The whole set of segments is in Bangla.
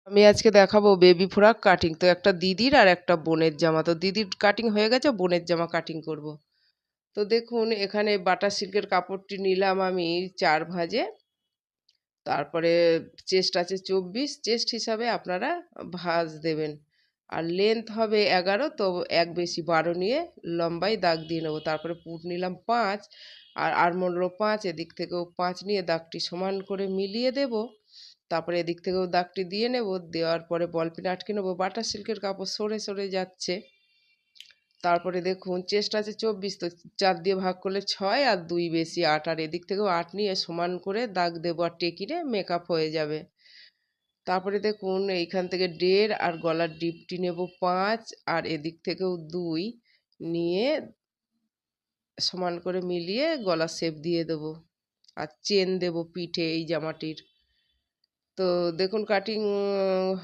আমি আজকে দেখাবো বেবি ফ্রক কাটিং। তো একটা দিদির আর একটা বোনের জামা। তো দিদির কাটিং হয়ে গেছে, বোনের জামা কাটিং করব। তো দেখুন এখানে বাটার সিল্কের কাপড়টি নিলাম আমি 4 ভাঁজে। তারপরে চেস্ট আছে 24, চেস্ট হিসাবে আপনারা ভাঁজ দেবেন। আর লেন্থ হবে 11, তো এক বেশি 12 নিয়ে লম্বায় দাগ দিয়ে নেবো। তারপরে পুট নিলাম 5, আর আরমোল 5, এদিক থেকেও 5 নিয়ে দাগটি সমান করে মিলিয়ে দেব। তারপরে এদিক থেকেও দাগটি দিয়ে নেব, দেওয়ার পরে বল পিন আটকে নেবো। বাটার সিল্কের কাপড় সরে সরে যাচ্ছে। তারপরে দেখুন চেস্ট আছে 24, তো 4 দিয়ে ভাগ করলে 6, আর 2 বেশি 8, আর এদিক থেকেও 8 নিয়ে সমান করে দাগ দেবো, আর টেকিরে মেকআপ হয়ে যাবে। তারপরে দেখুন এইখান থেকে 1.5, আর গলার ডিপটি নেব 5, আর এদিক থেকেও 2 নিয়ে সমান করে মিলিয়ে গলা শেপ দিয়ে দেবো, আর চেন দেব পিঠে এই জামাটির। তো দেখুন কাটিং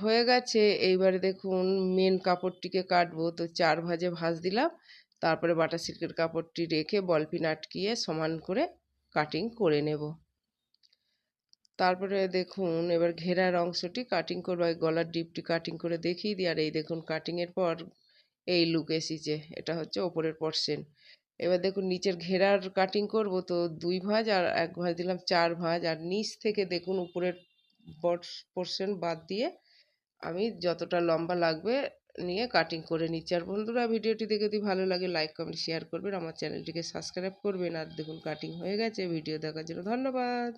হয়ে গেছে। এইবারে দেখুন মেন কাপড়টিকে কাটবো। তো 4 ভাঁজে ভাঁজ দিলাম। তারপরে বাটার সিল্কের কাপড়টি রেখে বল পিন আটকিয়ে সমান করে কাটিং করে নেব। তারপরে দেখুন এবার ঘেরার অংশটি কাটিং করবো। গলার ডিপটি কাটিং করে দেখিয়ে দিই। আর এই দেখুন কাটিংয়ের পর এই লুক এসেছে। এটা হচ্ছে ওপরের পোরশন। এবার দেখুন নিচের ঘেরার কাটিং করব। তো 2 ভাঁজ আর 1 ভাঁজ দিলাম 4 ভাঁজ, আর নিচ থেকে দেখুন উপরের পোরশন বাদ দিয়ে আমি যতটা লম্বা লাগবে নিয়ে কাটিং করে নিচ্ছি। আর বন্ধুরা ভিডিওটি দেখে যদি ভালো লাগে লাইক কমেন্ট শেয়ার করবেন, আমার চ্যানেলটিকে সাবস্ক্রাইব করবেন। আর দেখুন কাটিং হয়ে গেছে। ভিডিও দেখার জন্য ধন্যবাদ।